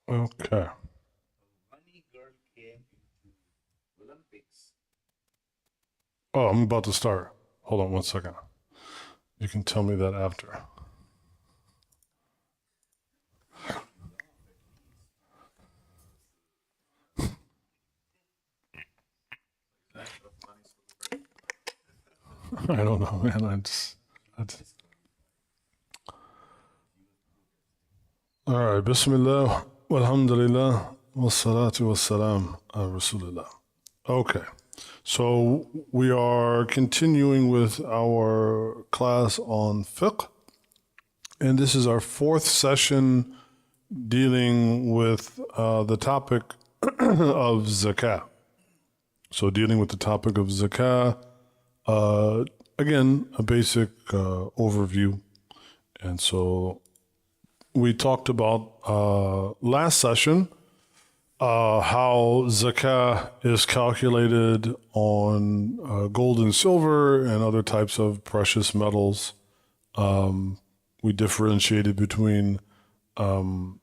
Okay. Funny girl came into Olympics. Oh, I'm about to start. Hold on one second. You can tell me that after. I don't know, man. I just... All right. Bismillah, walhamdulillah, wassalatu wassalam ala rasulillah. Okay. So we are continuing with our class on fiqh, and this is our fourth session dealing with the topic of zakah. So dealing with the topic of zakah, again, a basic overview. And so we talked about last session how zakah is calculated on gold and silver and other types of precious metals. We differentiated between the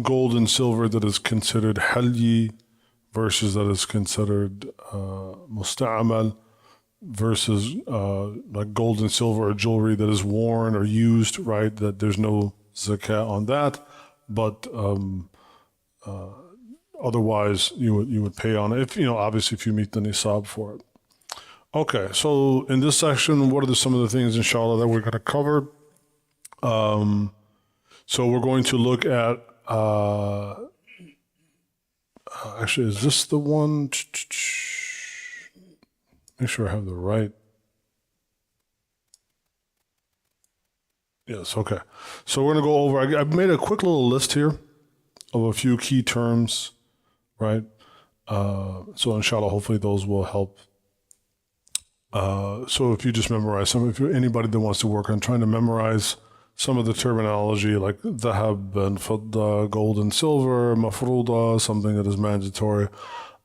gold and silver that is considered halyi versus that is considered musta'amal versus like gold and silver or jewelry that is worn or used, right? That there's no zakah on that. But otherwise, you would pay on it if obviously if you meet the nisab for it. Okay, so in this section, what are some of the things, inshallah, that we're going to cover? So we're going to look at. Actually, is this the one? Make sure I have the right. Yes, okay. So we're going to go over, I've made a quick little list here of a few key terms, right? So inshallah, hopefully those will help. So if you just memorize some, if you're anybody that wants to work on trying to memorize some of the terminology like dhahab and fadda, gold and silver, mafruda, something that is mandatory,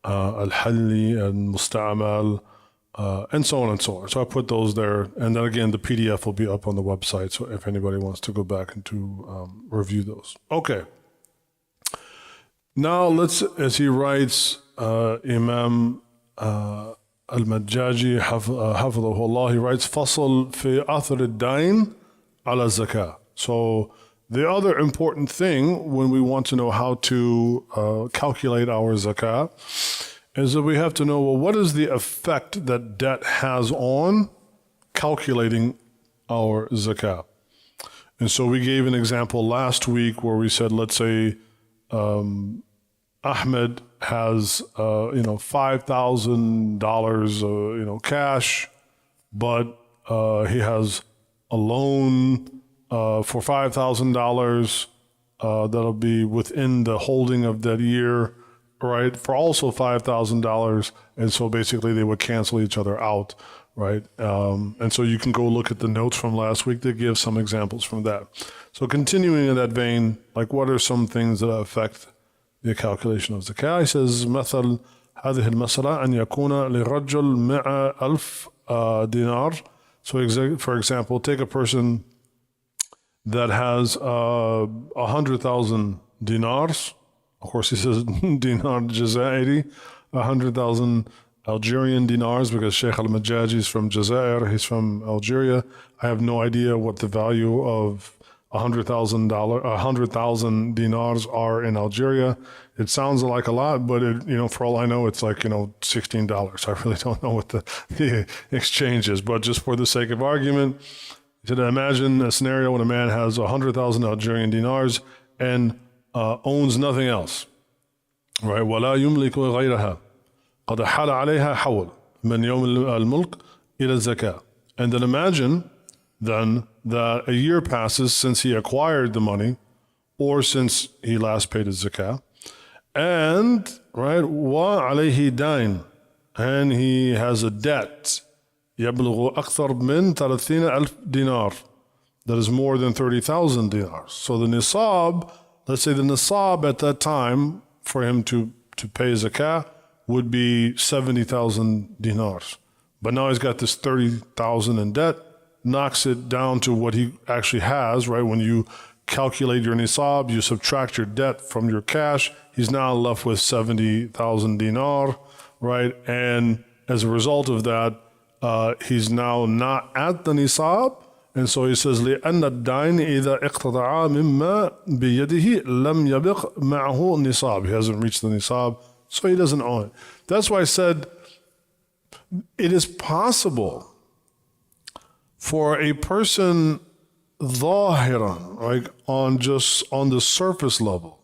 al-halli and musta'amal, and so on and so on. So I put those there. And then again, the PDF will be up on the website. So if anybody wants to go back and to review those. Okay. Now let's, as he writes, Imam al-Majjājī, hafidhahullah, he writes, فصل في أثر الدين على الزكاة. So the other important thing when we want to know how to calculate our zakah is that we have to know, well, what is the effect that debt has on calculating our zakah? And so we gave an example last week where we said, let's say Ahmed has $5,000 cash, but he has a loan for $5,000 that'll be within the holding of that year, right, for also $5,000. And so basically they would cancel each other out, right? And so you can go look at the notes from last week that give some examples from that. So continuing in that vein, like what are some things that affect the calculation of zakah? He says, مثل هذه المسألة أن يكون لرجل 100,000 dinar. So for example, take a person that has 100,000 dinars. Of course, he says dinar Jazairi, 100,000 Algerian dinars, because Shaykh al-Majjājī is from Jazair, he's from Algeria. I have no idea what the value of $100,000 dinars are in Algeria. It sounds like a lot, but for all I know, it's like $16. I really don't know what the exchange is, but just for the sake of argument, to imagine a scenario when a man has 100,000 Algerian dinars and owns nothing else, right? ولا يملك غيرها قد حال عليها حول من يوم الملك إلى الزكاة. And then imagine then that a year passes since he acquired the money or since he last paid his zakah, and right, وعليه دين, and he has a debt يبلغ أكثر من 30,000 dinar, that is more than 30,000 dinars. So the nisab, let's say the nisab at that time for him to pay zakah would be 70,000 dinars. But now he's got this 30,000 in debt, knocks it down to what he actually has, right? When you calculate your nisab, you subtract your debt from your cash, he's now left with 70,000 dinar, right? And as a result of that, he's now not at the nisab. And so he says, لأن الدين إذا اقتطع مما بيده لم يبق معه nisab. He hasn't reached the nisab, so he doesn't own it. That's why I said it is possible for a person ظاهرا, like on the surface level,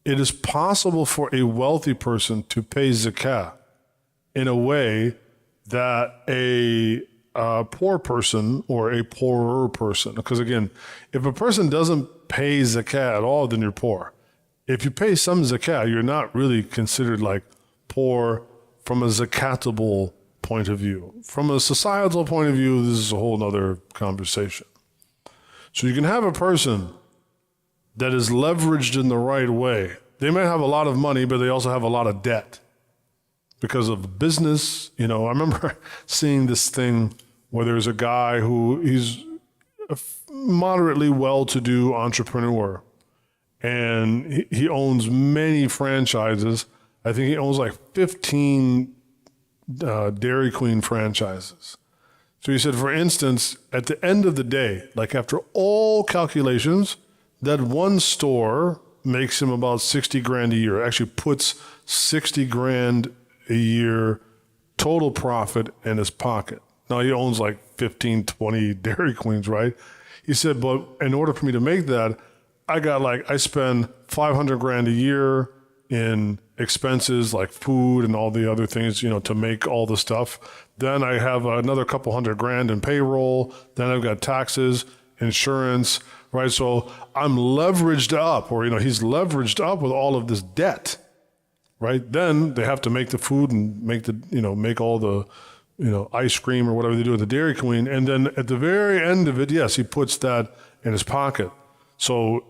it is possible for a wealthy person to pay zakah in a way that a poor person or a poorer person, because again, if a person doesn't pay zakah at all, then you're poor. If you pay some zakah, you're not really considered like poor from a zakatable point of view. From a societal point of view, this is a whole other conversation. So you can have a person that is leveraged in the right way. They might have a lot of money, but they also have a lot of debt because of business. You know, I remember seeing this thing where there's a guy who he's a moderately well-to-do entrepreneur, and he owns many franchises. I think he owns like 15 Dairy Queen franchises. So he said, for instance, at the end of the day, like after all calculations, that one store makes him about 60 grand a year, actually puts 60 grand a year total profit in his pocket. Now he owns like 15, 20 Dairy Queens, right? He said, but in order for me to make that, I spend 500 grand a year in expenses like food and all the other things, you know, to make all the stuff. Then I have another couple hundred grand in payroll. Then I've got taxes, insurance, right? So I'm leveraged up, or, you know, he's leveraged up with all of this debt, right? Then they have to make the food and make all the, you know, ice cream or whatever they do at the Dairy Queen. And then at the very end of it, yes, he puts that in his pocket. So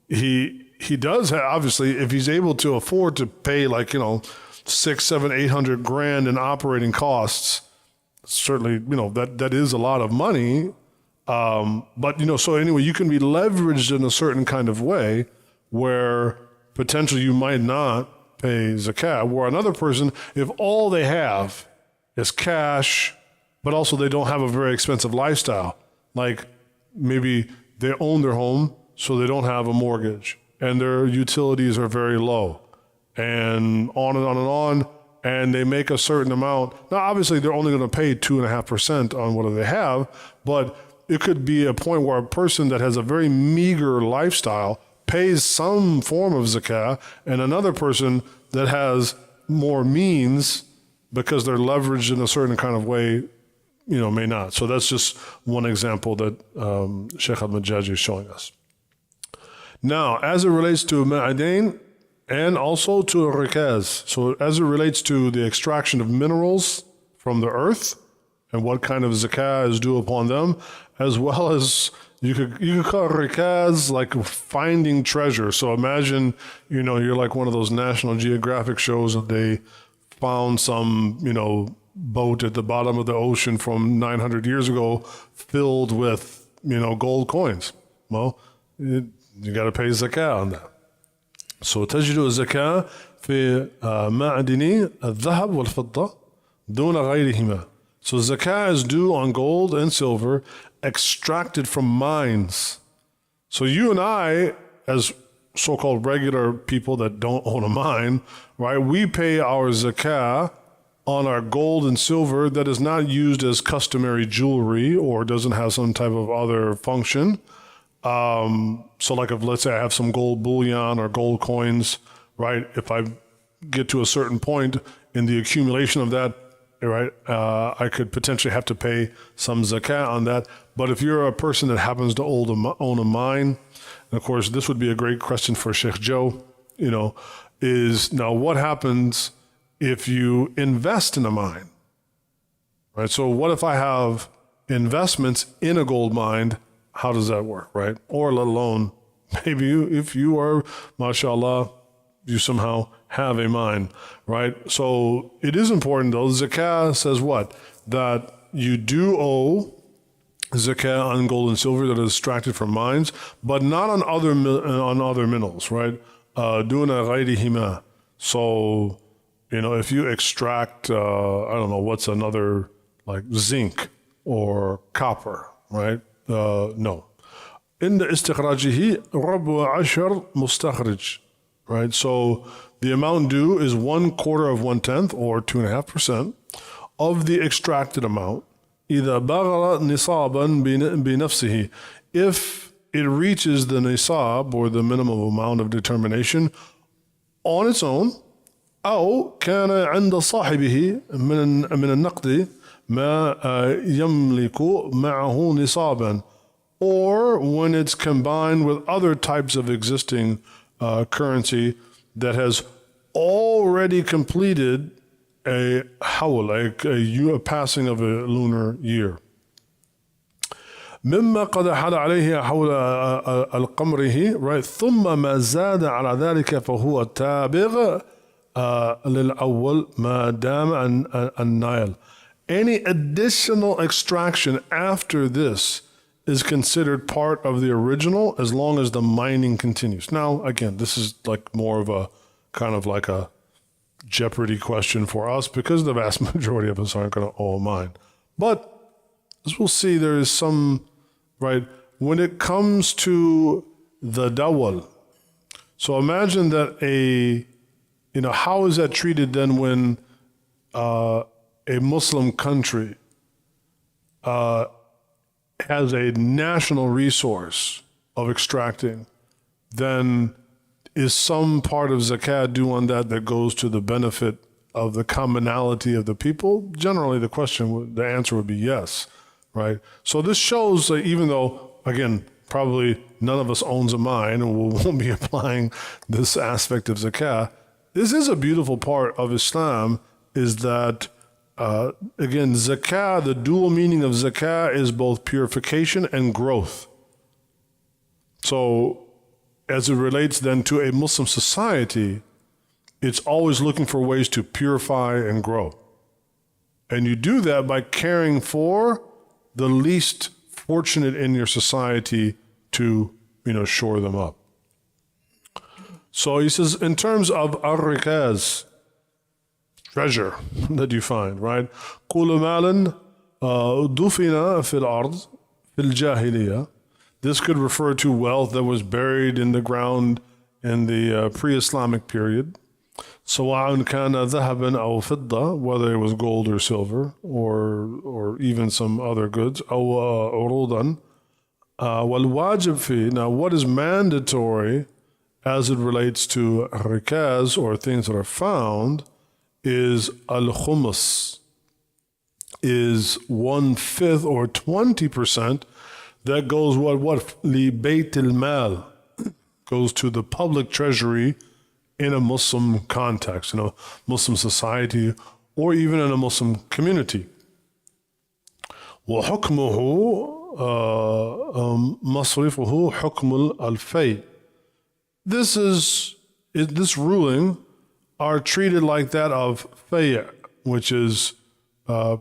he does have, obviously, if he's able to afford to pay like, you know, 600, 700, 800 grand in operating costs, certainly, you know, that is a lot of money. But, you know, so anyway, you can be leveraged in a certain kind of way where potentially you might not pay zakah, where another person, if all they have is cash, but also they don't have a very expensive lifestyle, like maybe they own their home, so they don't have a mortgage, and their utilities are very low, and on and on and on, and they make a certain amount. Now, obviously, they're only going to pay 2.5% on what they have, but it could be a point where a person that has a very meager lifestyle pays some form of zakah, and another person that has more means, because they're leveraged in a certain kind of way, you know, may not. So that's just one example that Shaykh al-Majjājī is showing us. Now, as it relates to ma'adain and also to rikaz, so as it relates to the extraction of minerals from the earth and what kind of zakah is due upon them, as well as you could call rikaz like finding treasure. So imagine, you know, you're like one of those National Geographic shows and they found some, you know, boat at the bottom of the ocean from 900 years ago filled with, you know, gold coins. Well, you got to pay zakah on that. So تجد الزكاة في معدن الذهب والفضة دون غيرهما. So zakah is due on gold and silver extracted from mines. So you and I, as so-called regular people that don't own a mine, right, we pay our zakah on our gold and silver that is not used as customary jewelry or doesn't have some type of other function. So like if, let's say I have some gold bullion or gold coins, right, if I get to a certain point in the accumulation of that, right, I could potentially have to pay some zakah on that. But if you're a person that happens to own a mine, and of course this would be a great question for Sheikh Joe, you know, is now what happens if you invest in a mine, right? So what if I have investments in a gold mine? How does that work, right? Or let alone, maybe if you are, mashallah, you somehow have a mine, right? So it is important though. Zakah says what? That you do owe zakah on gold and silver that is extracted from mines, but not on other minerals, right? Duna ghayrihima. So, if you extract, I don't know, what's another, like zinc or copper, right? No. In the istikhrajihi, rabu ashar mustakhrij, right? So the amount due is 1/4 of 1/10 or 2.5% of the extracted amount. إذا بلغ نصابا بنفسه, if it reaches the nisab or the minimum amount of determination on its own, أو كان عند صاحبه من النقد ما يملك معه نصابا, or when it's combined with other types of existing currency that has already completed a hawl, like a passing of a lunar year. مما قد حل عليه حول القمره, right? ثم ما زاد على ذلك فهو تابع للأول ما دام النايل. Any additional extraction after this is considered part of the original as long as the mining continues. Now, again, this is like more of a kind of like a Jeopardy question for us because the vast majority of us aren't going to owe a mine. But as we'll see, there is some, right, when it comes to the dawal. So imagine that how is that treated then when a Muslim country has a national resource of extracting, then is some part of zakah due on that goes to the benefit of the commonality of the people? Generally, the answer would be yes, right? So this shows that even though, again, probably none of us owns a mine and we won't be applying this aspect of zakah, this is a beautiful part of Islam, is that, again, zakah, the dual meaning of zakah is both purification and growth. So, as it relates then to a Muslim society, it's always looking for ways to purify and grow. And you do that by caring for the least fortunate in your society to, shore them up. So he says, in terms of ar-rikaz, treasure that you find, right? كل مال دفن في الأرض في الجاهلية. This could refer to wealth that was buried in the ground in the pre-Islamic period. سواء كان ذهبا أو فضة, whether it was gold or silver or even some other goods, أو عروضا. والواجب فيه, now what is mandatory as it relates to rikaz or things that are found is al-khumus, is 1/5 or 20%. That goes what li bayt al-mal, goes to the public treasury in a Muslim context, in a Muslim society, or even in a Muslim community. وحكمه مصرفه حكم الفي. This ruling are treated like that of fay', which is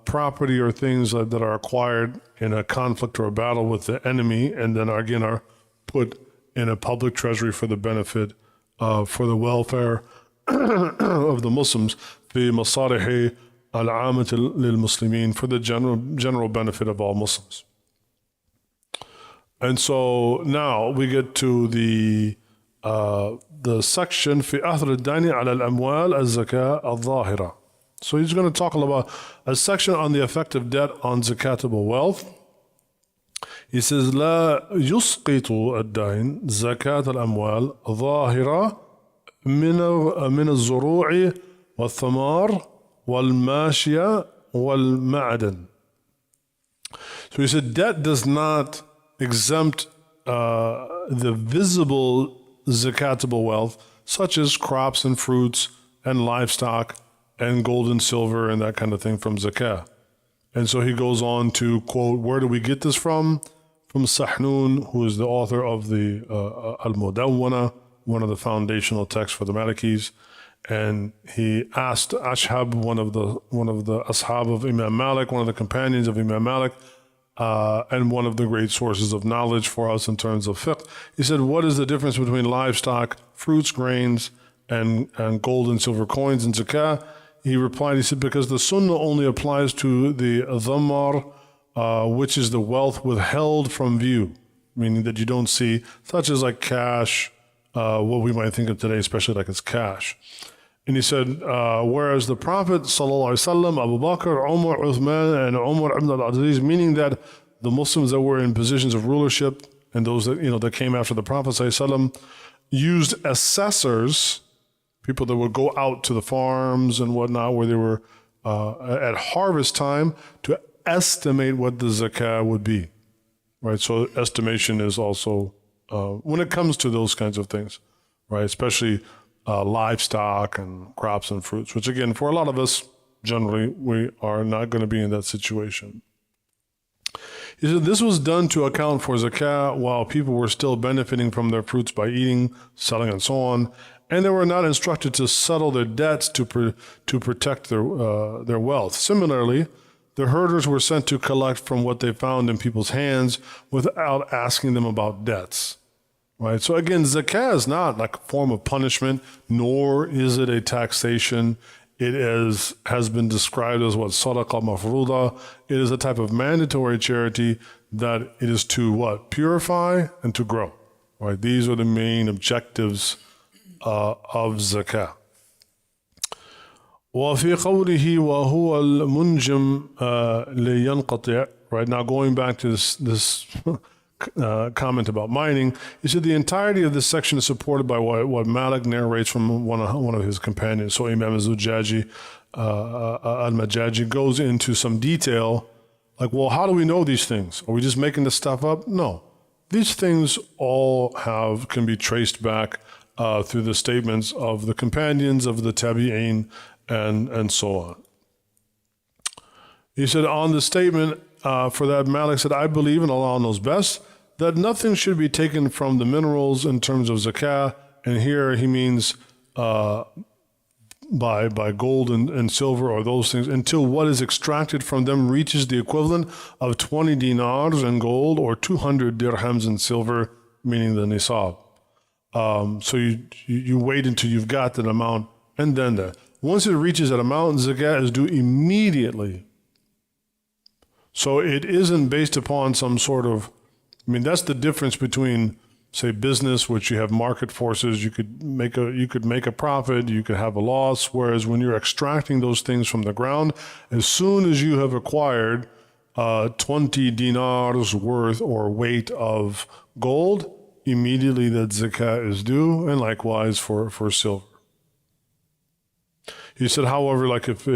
property or things that are acquired in a conflict or a battle with the enemy, and then again are put in a public treasury for the benefit, for the welfare of the Muslims, في مصالح العامة للمسلمين, for the general benefit of all Muslims. And so now we get to the section في أثر الدين على الأموال الزكاة الظاهرة. So he's going to talk about a section on the effect of debt on zakatable wealth. He says لا يسقط الدين زكاة الأموال ظاهرة من الزروع والثمار والماشية والمعدن. So he said debt does not exempt the visible zakatable wealth, such as crops and fruits and livestock and gold and silver and that kind of thing, from zakah. And so he goes on to quote, where do we get this from? From Sahnun, who is the author of the al-Muhadhdhab, one of the foundational texts for the Malikis. And he asked Ashhab, one of the ashab of Imam Malik, one of the companions of Imam Malik, and one of the great sources of knowledge for us in terms of fiqh. He said, what is the difference between livestock, fruits, grains, and gold and silver coins in zakah? He replied, he said, because the sunnah only applies to the dhamar, which is the wealth withheld from view, meaning that you don't see, such as like cash, what we might think of today, especially like it's cash. And he said, whereas the Prophet ﷺ, Abu Bakr, Umar, Uthman, and Umar ibn al-Aziz, meaning that the Muslims that were in positions of rulership and those that, that came after the Prophet ﷺ, used assessors, people that would go out to the farms and whatnot, where they were at harvest time, to estimate what the zakah would be. Right? So estimation is also, when it comes to those kinds of things, right? Especially livestock and crops and fruits, which again, for a lot of us, generally, we are not going to be in that situation. He said this was done to account for zakah while people were still benefiting from their fruits by eating, selling, and so on, and they were not instructed to settle their debts to protect their wealth. Similarly, the herders were sent to collect from what they found in people's hands without asking them about debts. Right. So again, zakah is not like a form of punishment, nor is it a taxation. It has been described as what? Sadaqah mafruda. It is a type of mandatory charity that it is to what? Purify and to grow. Right. These are the main objectives of zakah. وفي قوله وهو المنجم لينقطع. Right. Now going back to this comment about mining, he said the entirety of this section is supported by what Malik narrates from one of his companions. So Imam Zakāh, al-Majjājī goes into some detail, like, well, how do we know these things? Are we just making this stuff up? No. These things all can be traced back through the statements of the companions, of the tabi'een, and so on. He said on the statement, for that, Malik said, I believe, and Allah knows best, that nothing should be taken from the minerals in terms of zakah. And here he means by gold and silver or those things, until what is extracted from them reaches the equivalent of 20 dinars in gold or 200 dirhams in silver, meaning the nisab. So you wait until you've got that amount, and then that. Once it reaches that amount, zakah is due immediately. So it isn't based upon some sort of, that's the difference between, say, business, which you have market forces. You could make a profit, you could have a loss. Whereas when you're extracting those things from the ground, as soon as you have acquired 20 dinars worth or weight of gold, immediately that zakah is due, and likewise for silver. He said, however, like if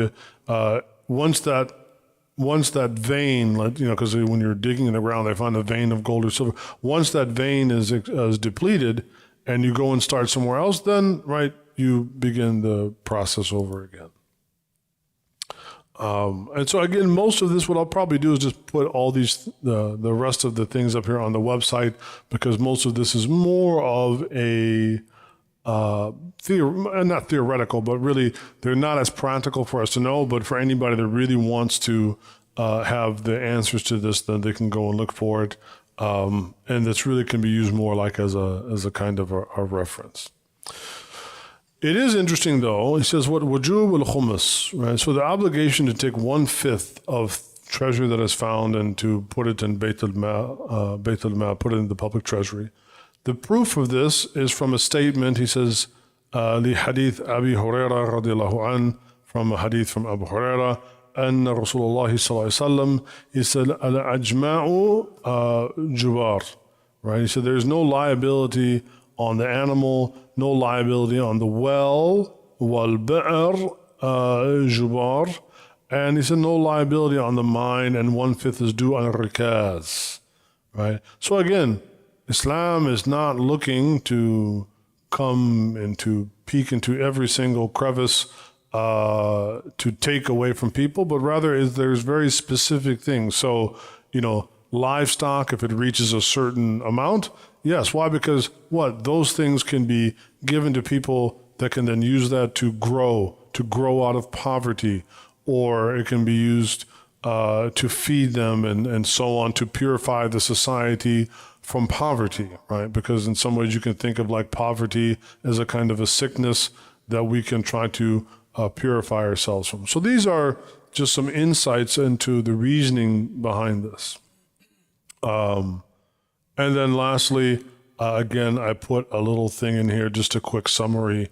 once that vein, because when you're digging in the ground, they find a vein of gold or silver. Once that vein is depleted and you go and start somewhere else, then, right, you begin the process over again. And so again, most of this, what I'll probably do is just put all these, the rest of the things up here on the website, because most of this is more of a, not theoretical, but really they're not as practical for us to know, but for anybody that really wants to have the answers to this, then they can go and look for it. And this really can be used more like as a kind of a reference. It is interesting though, he says what wujub al-khumus, right? So the obligation to take 1/5 of treasure that is found and to put it in Bayt al-Mal, put it in the public treasury. The proof of this is from a statement, he says, li hadith Abi Hurairah radiallahu an, from a hadith from Abu Hurairah, and Rasulullah sallallahu alaihi wasallam, he said, al-ajma'u jubar, right? He said, there's no liability on the animal, no liability on the well, wal-bi'r jubar, and he said, no liability on the mine, and 1/5 is due on rikaz, right? So again, Islam is not looking to come and to peek into every single crevice to take away from people, but rather there's very specific things. So, livestock, if it reaches a certain amount, yes. Why? Because those things can be given to people that can then use that to grow out of poverty, or it can be used to feed them and so on, to purify the society from poverty, right? Because in some ways you can think of like poverty as a kind of a sickness that we can try to purify ourselves from. So these are just some insights into the reasoning behind this. And then lastly, again, I put a little thing in here, just a quick summary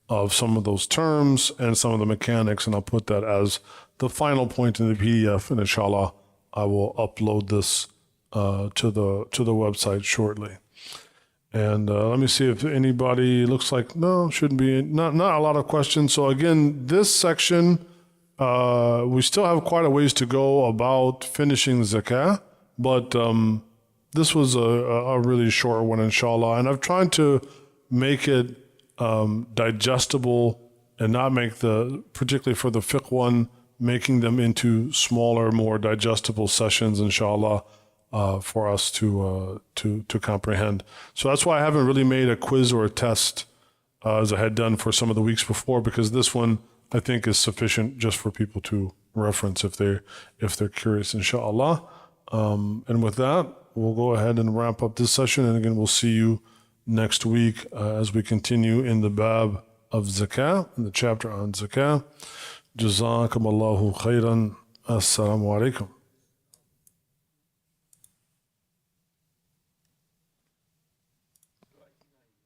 of some of those terms and some of the mechanics, and I'll put that as the final point in the PDF, and inshallah, I will upload this to the website shortly. And let me see if anybody, looks like, no, shouldn't be, not a lot of questions. So again, this section, we still have quite a ways to go about finishing zakah, but this was a really short one, inshallah. And I've tried to make it digestible and not make particularly for the fiqh one, making them into smaller, more digestible sessions, inshallah, for us to comprehend. So that's why I haven't really made a quiz or a test as I had done for some of the weeks before, because this one I think is sufficient just for people to reference if they're curious, inshallah. And with that, we'll go ahead and wrap up this session. And again, we'll see you next week as we continue in the bab of zakah, in the chapter on zakah. Jazakum Allahu khairan. Assalamu alaikum.